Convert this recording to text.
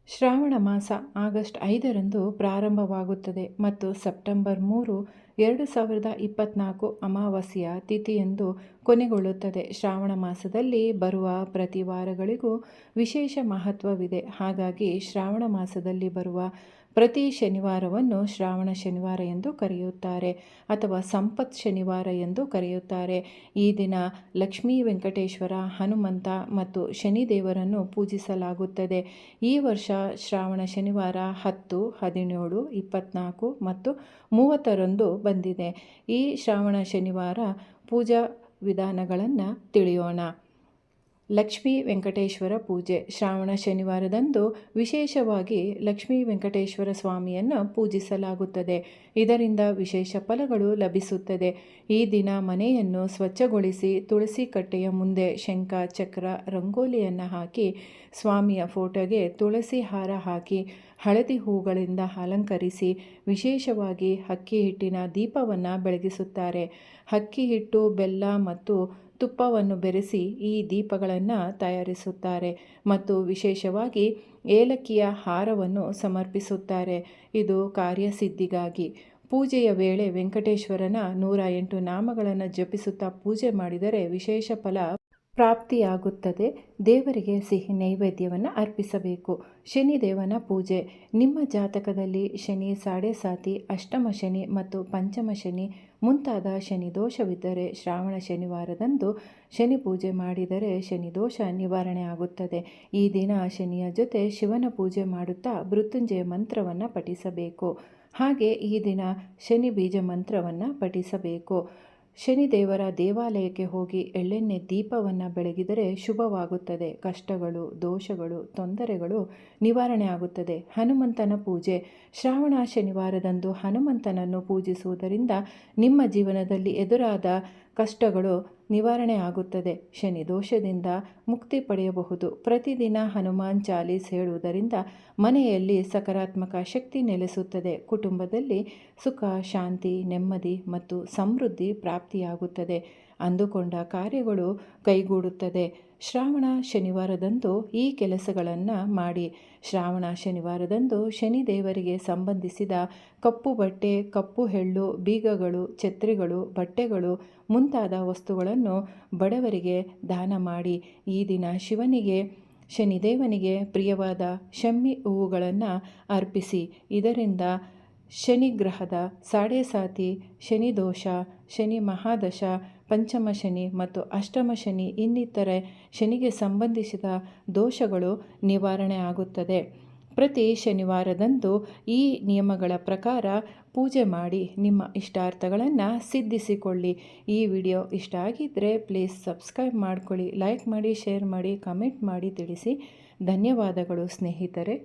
ಶ್ರಾವಣ ಮಾಸ ಆಗಸ್ಟ್ 5ರಂದು ಪ್ರಾರಂಭವಾಗುತ್ತದೆ ಮತ್ತು ಸೆಪ್ಟೆಂಬರ್ 3, 2024 ಅಮಾವಾಸ್ಯೆಯ ತಿಥಿಯಂದು ಕೊನೆಗೊಳ್ಳುತ್ತದೆ. ಶ್ರಾವಣ ಮಾಸದಲ್ಲಿ ಬರುವ ಪ್ರತಿ ವಾರಗಳಿಗೂ ವಿಶೇಷ ಮಹತ್ವವಿದೆ. ಹಾಗಾಗಿ ಶ್ರಾವಣ ಮಾಸದಲ್ಲಿ ಬರುವ ಪ್ರತಿ ಶನಿವಾರವನ್ನು ಶ್ರಾವಣ ಶನಿವಾರ ಎಂದು ಕರೆಯುತ್ತಾರೆ ಅಥವಾ ಸಂಪತ್ ಶನಿವಾರ ಎಂದು ಕರೆಯುತ್ತಾರೆ. ಈ ದಿನ ಲಕ್ಷ್ಮೀ ವೆಂಕಟೇಶ್ವರ, ಹನುಮಂತ ಮತ್ತು ಶನಿದೇವರನ್ನು ಪೂಜಿಸಲಾಗುತ್ತದೆ. ಈ ವರ್ಷ ಶ್ರಾವಣ ಶನಿವಾರ 10, 17, 24 ಮತ್ತು 30ರಂದು ಬಂದಿದೆ. ಈ ಶ್ರಾವಣ ಶನಿವಾರ ಪೂಜಾ ವಿಧಾನಗಳನ್ನು ತಿಳಿಯೋಣ. ಲಕ್ಷ್ಮೀ ವೆಂಕಟೇಶ್ವರ ಪೂಜೆ. ಶ್ರಾವಣ ಶನಿವಾರದಂದು ವಿಶೇಷವಾಗಿ ಲಕ್ಷ್ಮೀ ವೆಂಕಟೇಶ್ವರ ಸ್ವಾಮಿಯನ್ನು ಪೂಜಿಸಲಾಗುತ್ತದೆ. ಇದರಿಂದ ವಿಶೇಷ ಫಲಗಳು ಲಭಿಸುತ್ತದೆ. ಈ ದಿನ ಮನೆಯನ್ನು ಸ್ವಚ್ಛಗೊಳಿಸಿ ತುಳಸಿ ಕಟ್ಟೆಯ ಮುಂದೆ ಶಂಖ, ಚಕ್ರ, ರಂಗೋಲಿಯನ್ನು ಹಾಕಿ ಸ್ವಾಮಿಯ ಫೋಟೋಗೆ ತುಳಸಿ ಹಾರ ಹಾಕಿ ಹಳದಿ ಹೂಗಳಿಂದ ಅಲಂಕರಿಸಿ ವಿಶೇಷವಾಗಿ ಅಕ್ಕಿ ಹಿಟ್ಟಿನ ದೀಪವನ್ನು ಬೆಳಗಿಸುತ್ತಾರೆ. ಅಕ್ಕಿ ಹಿಟ್ಟು, ಬೆಲ್ಲ ಮತ್ತು ತುಪ್ಪವನ್ನು ಬೆರೆಸಿ ಈ ದೀಪಗಳನ್ನು ತಯಾರಿಸುತ್ತಾರೆ ಮತ್ತು ವಿಶೇಷವಾಗಿ ಏಲಕ್ಕಿಯ ಹಾರವನ್ನು ಸಮರ್ಪಿಸುತ್ತಾರೆ. ಇದು ಕಾರ್ಯಸಿದ್ಧಿಗಾಗಿ. ಪೂಜೆಯ ವೇಳೆ ವೆಂಕಟೇಶ್ವರನ 108 ನಾಮಗಳನ್ನು ಜಪಿಸುತ್ತಾ ಪೂಜೆ ಮಾಡಿದರೆ ವಿಶೇಷ ಫಲ ಪ್ರಾಪ್ತಿಯಾಗುತ್ತದೆ. ದೇವರಿಗೆ ಸಿಹಿ ನೈವೇದ್ಯವನ್ನು ಅರ್ಪಿಸಬೇಕು. ಶನಿದೇವನ ಪೂಜೆ. ನಿಮ್ಮ ಜಾತಕದಲ್ಲಿ ಶನಿ ಸಾಡೆ ಸಾತಿ, ಅಷ್ಟಮ ಶನಿ ಮತ್ತು ಪಂಚಮ ಶನಿ ಮುಂತಾದ ಶನಿ ದೋಷವಿದ್ದರೆ ಶ್ರಾವಣ ಶನಿವಾರದಂದು ಶನಿ ಪೂಜೆ ಮಾಡಿದರೆ ಶನಿ ದೋಷ ನಿವಾರಣೆ ಆಗುತ್ತದೆ. ಈ ದಿನ ಶನಿಯ ಜೊತೆ ಶಿವನ ಪೂಜೆ ಮಾಡುತ್ತಾ ಮೃತ್ಯುಂಜಯ ಮಂತ್ರವನ್ನು ಪಠಿಸಬೇಕು. ಹಾಗೆ ಈ ದಿನ ಶನಿ ಬೀಜ ಮಂತ್ರವನ್ನು ಪಠಿಸಬೇಕು. ಶನಿದೇವರ ದೇವಾಲಯಕ್ಕೆ ಹೋಗಿ ಎಳ್ಳೆಣ್ಣೆ ದೀಪವನ್ನು ಬೆಳಗಿದರೆ ಶುಭವಾಗುತ್ತದೆ. ಕಷ್ಟಗಳು, ದೋಷಗಳು, ತೊಂದರೆಗಳು ನಿವಾರಣೆ ಆಗುತ್ತದೆ. ಹನುಮಂತನ ಪೂಜೆ. ಶ್ರಾವಣ ಶನಿವಾರದಂದು ಹನುಮಂತನನ್ನು ಪೂಜಿಸುವುದರಿಂದ ನಿಮ್ಮ ಜೀವನದಲ್ಲಿ ಎದುರಾದ ಕಷ್ಟಗಳು ನಿವಾರಣೆ ಆಗುತ್ತದೆ. ಶನಿ ದೋಷದಿಂದ ಮುಕ್ತಿ ಪಡೆಯಬಹುದು. ಪ್ರತಿದಿನ ಹನುಮಾನ್ ಚಾಲೀಸ್ ಹೇಳುವುದರಿಂದ ಮನೆಯಲ್ಲಿ ಸಕಾರಾತ್ಮಕ ಶಕ್ತಿ ನೆಲೆಸುತ್ತದೆ. ಕುಟುಂಬದಲ್ಲಿ ಸುಖ, ಶಾಂತಿ, ನೆಮ್ಮದಿ ಮತ್ತು ಸಮೃದ್ಧಿ ಪ್ರಾಪ್ತಿಯಾಗುತ್ತದೆ. ಅಂದುಕೊಂಡ ಕಾರ್ಯಗಳು ಕೈಗೂಡುತ್ತದೆ. ಶ್ರಾವಣ ಶನಿವಾರದಂದು ಈ ಕೆಲಸಗಳನ್ನು ಮಾಡಿ. ಶ್ರಾವಣ ಶನಿವಾರದಂದು ಶನಿದೇವರಿಗೆ ಸಂಬಂಧಿಸಿದ ಕಪ್ಪು ಬಟ್ಟೆ, ಕಪ್ಪು ಎಳ್ಳು, ಬೀಗಗಳು, ಛತ್ರಿಗಳು, ಬಟ್ಟೆಗಳು ಮುಂತಾದ ವಸ್ತುಗಳನ್ನು ಬಡವರಿಗೆ ದಾನ ಮಾಡಿ. ಈ ದಿನ ಶಿವನಿಗೆ, ಶನಿದೇವನಿಗೆ ಪ್ರಿಯವಾದ ಶಮ್ಮಿ ಹೂವುಗಳನ್ನು ಅರ್ಪಿಸಿ. ಇದರಿಂದ ಶನಿಗ್ರಹದ ಸಾಡೆ ಸಾತಿ, ಶನಿ ದೋಷ, ಶನಿ ಮಹಾದಶ, ಪಂಚಮ ಶನಿ ಮತ್ತು ಅಷ್ಟಮ ಶನಿ ಇನ್ನಿತರೆ ಶನಿಗೆ ಸಂಬಂಧಿಸಿದ ದೋಷಗಳು ನಿವಾರಣೆ ಆಗುತ್ತದೆ. ಪ್ರತಿ ಶನಿವಾರದಂದು ಈ ನಿಯಮಗಳ ಪ್ರಕಾರ ಪೂಜೆ ಮಾಡಿ ನಿಮ್ಮ ಇಷ್ಟಾರ್ಥಗಳನ್ನು ಸಿದ್ಧಿಸಿಕೊಳ್ಳಿ. ಈ ವಿಡಿಯೋ ಇಷ್ಟ ಆಗಿದ್ದರೆ ಪ್ಲೀಸ್ ಸಬ್ಸ್ಕ್ರೈಬ್ ಮಾಡ್ಕೊಳ್ಳಿ, ಲೈಕ್ ಮಾಡಿ, ಶೇರ್ ಮಾಡಿ, ಕಮೆಂಟ್ ಮಾಡಿ ತಿಳಿಸಿ. ಧನ್ಯವಾದಗಳು ಸ್ನೇಹಿತರೆ.